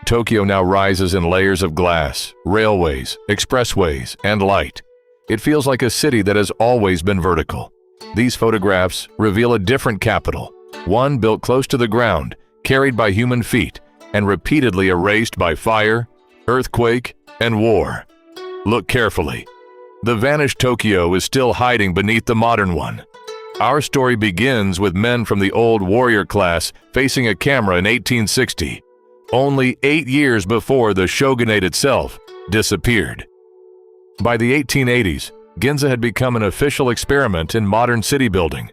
Tokyo now rises in layers of glass, railways, expressways, and light. It feels like a city that has always been vertical. These photographs reveal a different capital, one built close to the ground, carried by human feet, and repeatedly erased by fire, earthquake, and war. Look carefully. The vanished Tokyo is still hiding beneath the modern one. Our story begins with men from the old warrior class facing a camera in 1860, only 8 years before the shogunate itself disappeared. By the 1880s, Ginza had become an official experiment in modern city building.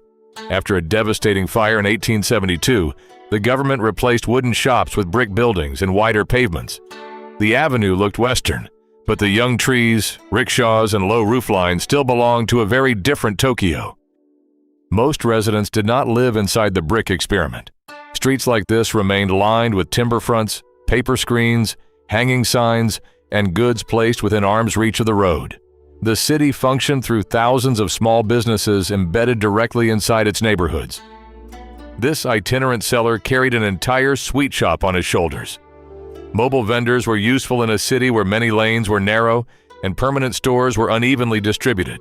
After a devastating fire in 1872, the government replaced wooden shops with brick buildings and wider pavements. The avenue looked western, but the young trees, rickshaws, and low rooflines still belonged to a very different Tokyo. Most residents did not live inside the brick experiment. Streets like this remained lined with timber fronts, paper screens, hanging signs, and goods placed within arm's reach of the road. The city functioned through thousands of small businesses embedded directly inside its neighborhoods. This itinerant seller carried an entire sweet shop on his shoulders. Mobile vendors were useful in a city where many lanes were narrow and permanent stores were unevenly distributed.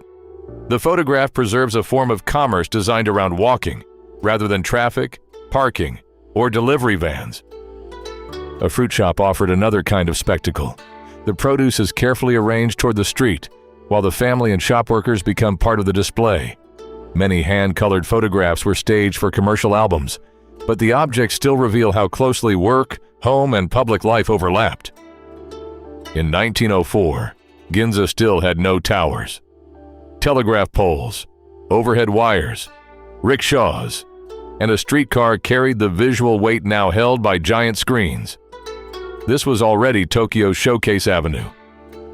The photograph preserves a form of commerce designed around walking, rather than traffic, parking, or delivery vans. A fruit shop offered another kind of spectacle. The produce is carefully arranged toward the street, while the family and shop workers become part of the display. Many hand-colored photographs were staged for commercial albums, but the objects still reveal how closely work, home, and public life overlapped. In 1904, Ginza still had no towers. Telegraph poles, overhead wires, rickshaws, and a streetcar carried the visual weight now held by giant screens. This was already Tokyo's Showcase Avenue,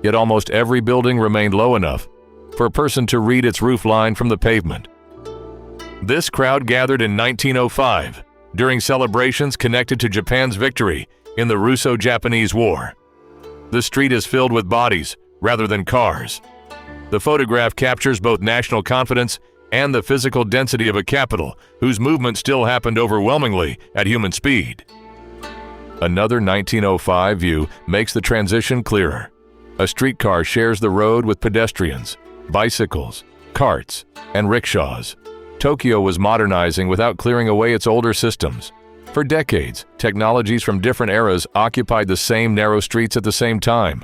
yet almost every building remained low enough for a person to read its roof line from the pavement. This crowd gathered in 1905 during celebrations connected to Japan's victory in the Russo-Japanese War. The street is filled with bodies rather than cars. The photograph captures both national confidence and the physical density of a capital whose movement still happened overwhelmingly at human speed. Another 1905 view makes the transition clearer. A streetcar shares the road with pedestrians, bicycles, carts, and rickshaws. Tokyo was modernizing without clearing away its older systems. For decades, technologies from different eras occupied the same narrow streets at the same time.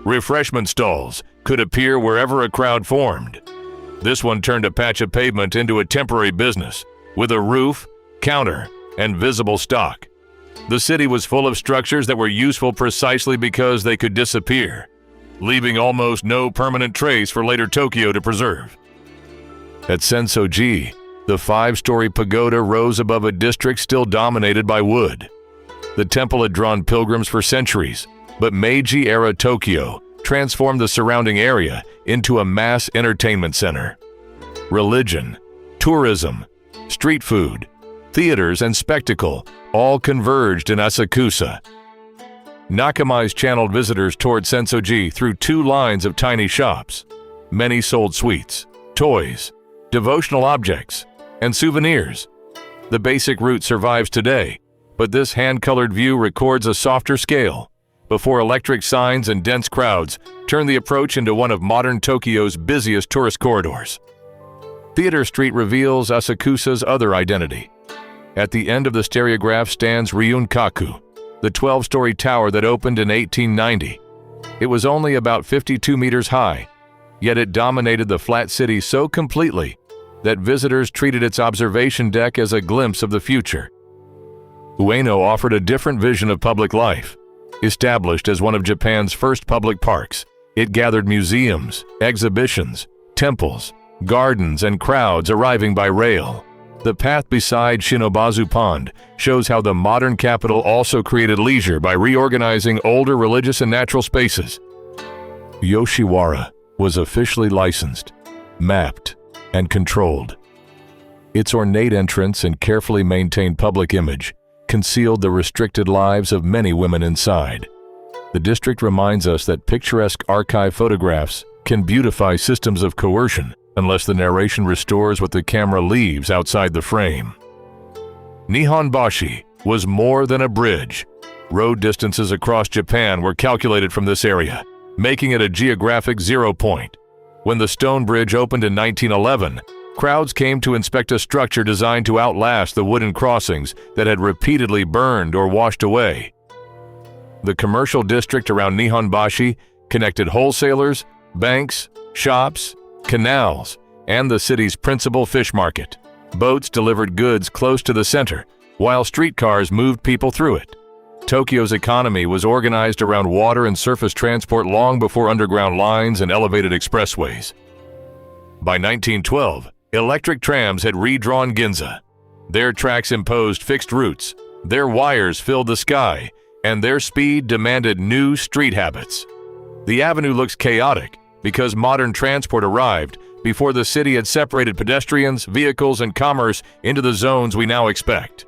Refreshment stalls could appear wherever a crowd formed. This one turned a patch of pavement into a temporary business, with a roof, counter, and visible stock. The city was full of structures that were useful precisely because they could disappear, leaving almost no permanent trace for later Tokyo to preserve. At Sensoji, the 5-story pagoda rose above a district still dominated by wood. The temple had drawn pilgrims for centuries, but Meiji-era Tokyo transformed the surrounding area into a mass entertainment center. Religion, tourism, street food, theaters, and spectacle all converged in Asakusa. Nakamais channeled visitors toward Sensoji through 2 lines of tiny shops. Many sold sweets, toys, devotional objects, and souvenirs. The basic route survives today, but this hand-colored view records a softer scale, before electric signs and dense crowds turn the approach into one of modern Tokyo's busiest tourist corridors. Theater Street reveals Asakusa's other identity. At the end of the stereograph stands Ryunkaku, the 12-story tower that opened in 1890. It was only about 52 meters high, yet it dominated the flat city so completely that visitors treated its observation deck as a glimpse of the future. Ueno offered a different vision of public life. Established as one of Japan's first public parks, it gathered museums, exhibitions, temples, gardens, and crowds arriving by rail. The path beside Shinobazu Pond shows how the modern capital also created leisure by reorganizing older religious and natural spaces. Yoshiwara was officially licensed, mapped, and controlled. Its ornate entrance and carefully maintained public image concealed the restricted lives of many women inside. The district reminds us that picturesque archive photographs can beautify systems of coercion unless the narration restores what the camera leaves outside the frame. Nihonbashi was more than a bridge. Road distances across Japan were calculated from this area, making it a geographic zero point. When the stone bridge opened in 1911, crowds came to inspect a structure designed to outlast the wooden crossings that had repeatedly burned or washed away. The commercial district around Nihonbashi connected wholesalers, banks, shops, canals, and the city's principal fish market. Boats delivered goods close to the center, while streetcars moved people through it. Tokyo's economy was organized around water and surface transport long before underground lines and elevated expressways. By 1912, electric trams had redrawn Ginza. Their tracks imposed fixed routes, their wires filled the sky, and their speed demanded new street habits. The avenue looks chaotic because modern transport arrived before the city had separated pedestrians, vehicles, and commerce into the zones we now expect.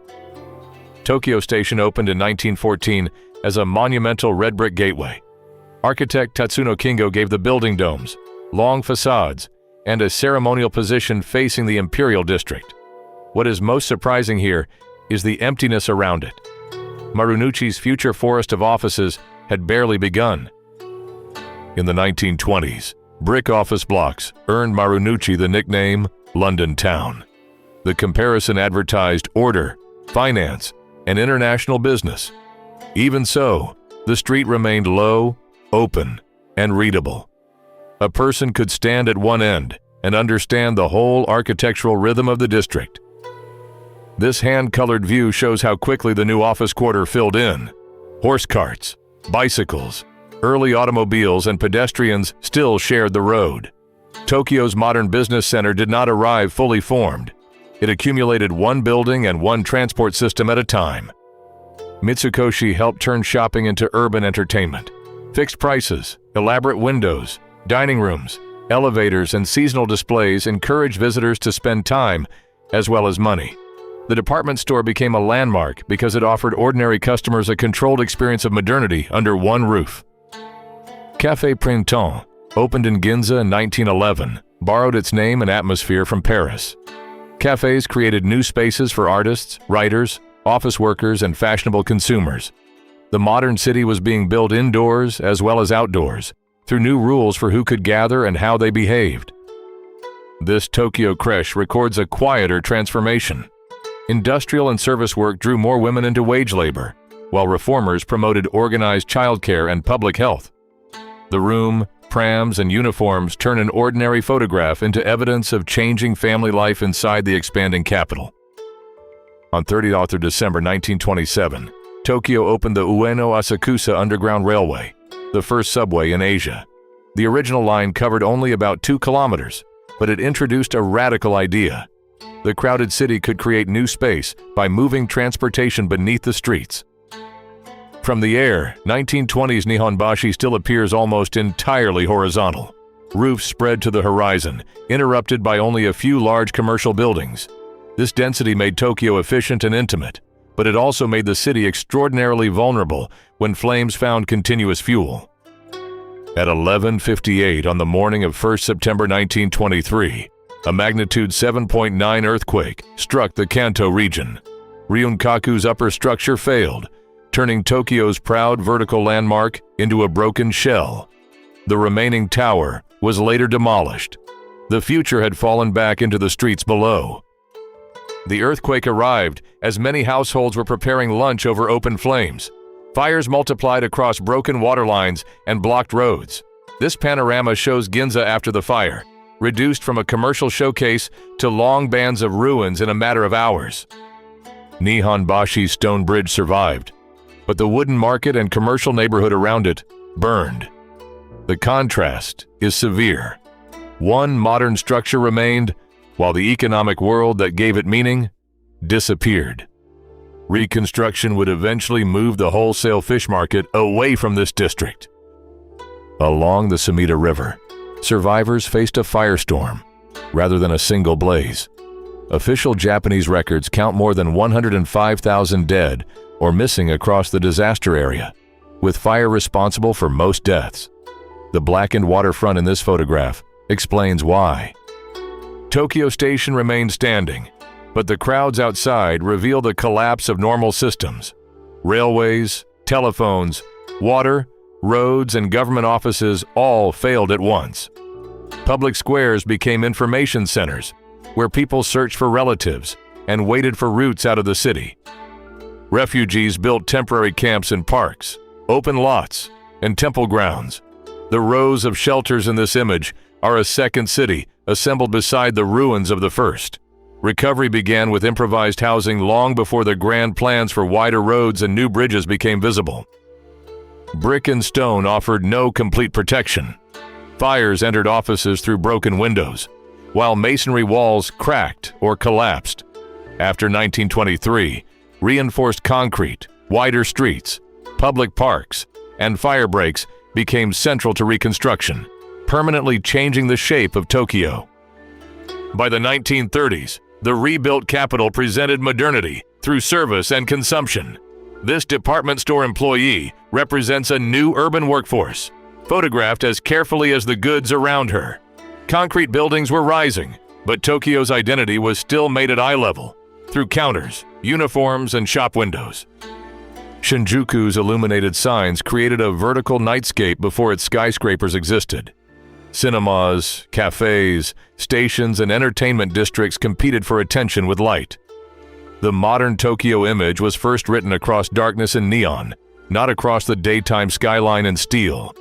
Tokyo Station opened in 1914 as a monumental red brick gateway. Architect Tatsuno Kingo gave the building domes, long facades, and a ceremonial position facing the Imperial District. What is most surprising here is the emptiness around it. Marunouchi's future forest of offices had barely begun. In the 1920s, brick office blocks earned Marunouchi the nickname London Town. The comparison advertised order, finance, and international business. Even so, the street remained low, open, and readable. A person could stand at one end and understand the whole architectural rhythm of the district. This hand-colored view shows how quickly the new office quarter filled in. Horse carts, bicycles, early automobiles, and pedestrians still shared the road. Tokyo's modern business center did not arrive fully formed. It accumulated one building and one transport system at a time. Mitsukoshi helped turn shopping into urban entertainment. Fixed prices, elaborate windows, dining rooms, elevators, and seasonal displays encouraged visitors to spend time as well as money. The department store became a landmark because it offered ordinary customers a controlled experience of modernity under one roof. Café Printemps, opened in Ginza in 1911, borrowed its name and atmosphere from Paris. Cafes created new spaces for artists, writers, office workers, and fashionable consumers. The modern city was being built indoors as well as outdoors, through new rules for who could gather and how they behaved. This Tokyo creche records a quieter transformation. Industrial and service work drew more women into wage labor, while reformers promoted organized childcare and public health. The room, prams, and uniforms turn an ordinary photograph into evidence of changing family life inside the expanding capital. On 30th of December 1927, Tokyo opened the Ueno-Asakusa Underground Railway, the first subway in Asia. The original line covered only about 2 kilometers, but it introduced a radical idea. The crowded city could create new space by moving transportation beneath the streets. From the air, 1920s Nihonbashi still appears almost entirely horizontal. Roofs spread to the horizon, interrupted by only a few large commercial buildings. This density made Tokyo efficient and intimate, but it also made the city extraordinarily vulnerable when flames found continuous fuel. At 11:58 on the morning of 1st September 1923, a magnitude 7.9 earthquake struck the Kanto region. Ryunkaku's upper structure failed, turning Tokyo's proud vertical landmark into a broken shell. The remaining tower was later demolished. The future had fallen back into the streets below. The earthquake arrived as many households were preparing lunch over open flames. Fires multiplied across broken water lines and blocked roads. This panorama shows Ginza after the fire, reduced from a commercial showcase to long bands of ruins in a matter of hours. Nihonbashi's stone bridge survived, but the wooden market and commercial neighborhood around it burned. The contrast is severe. One modern structure remained, while the economic world that gave it meaning disappeared. Reconstruction would eventually move the wholesale fish market away from this district. Along the Sumida River, survivors faced a firestorm rather than a single blaze. Official Japanese records count more than 105,000 dead or missing across the disaster area, with fire responsible for most deaths. The blackened waterfront in this photograph explains why. Tokyo Station remained standing, but the crowds outside reveal the collapse of normal systems. Railways, telephones, water, roads, and government offices all failed at once. Public squares became information centers, where people searched for relatives and waited for routes out of the city. Refugees built temporary camps in parks, open lots, and temple grounds. The rows of shelters in this image are a second city assembled beside the ruins of the first. Recovery began with improvised housing long before the grand plans for wider roads and new bridges became visible. Brick and stone offered no complete protection. Fires entered offices through broken windows, while masonry walls cracked or collapsed. After 1923, reinforced concrete, wider streets, public parks, and fire breaks became central to reconstruction, permanently changing the shape of Tokyo. By the 1930s, the rebuilt capital presented modernity through service and consumption. This department store employee represents a new urban workforce, photographed as carefully as the goods around her. Concrete buildings were rising, but Tokyo's identity was still made at eye level, through counters, uniforms, and shop windows. Shinjuku's illuminated signs created a vertical nightscape before its skyscrapers existed. Cinemas, cafes, stations, and entertainment districts competed for attention with light. The modern Tokyo image was first written across darkness and neon, not across the daytime skyline and steel.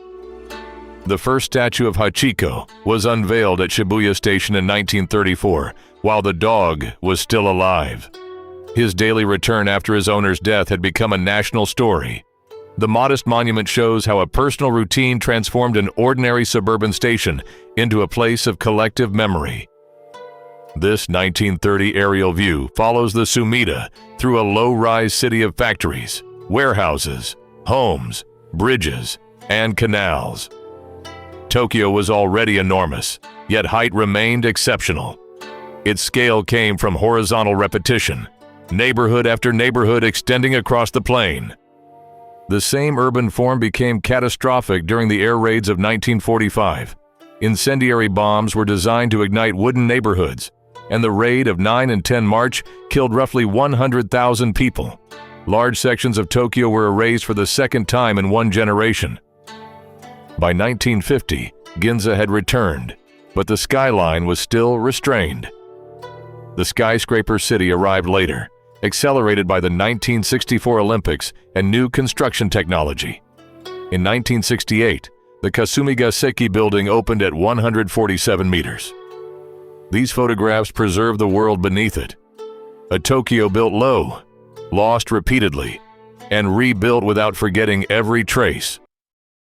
The first statue of Hachiko was unveiled at Shibuya Station in 1934, while the dog was still alive. His daily return after his owner's death had become a national story. The modest monument shows how a personal routine transformed an ordinary suburban station into a place of collective memory. This 1930 aerial view follows the Sumida through a low-rise city of factories, warehouses, homes, bridges, and canals. Tokyo was already enormous, yet height remained exceptional. Its scale came from horizontal repetition, neighborhood after neighborhood extending across the plain. The same urban form became catastrophic during the air raids of 1945. Incendiary bombs were designed to ignite wooden neighborhoods, and the raid of 9 and 10 March killed roughly 100,000 people. Large sections of Tokyo were erased for the second time in one generation. By 1950, Ginza had returned, but the skyline was still restrained. The skyscraper city arrived later, accelerated by the 1964 Olympics and new construction technology. In 1968, the Kasumigaseki building opened at 147 meters. These photographs preserve the world beneath it. A Tokyo built low, lost repeatedly, and rebuilt without forgetting every trace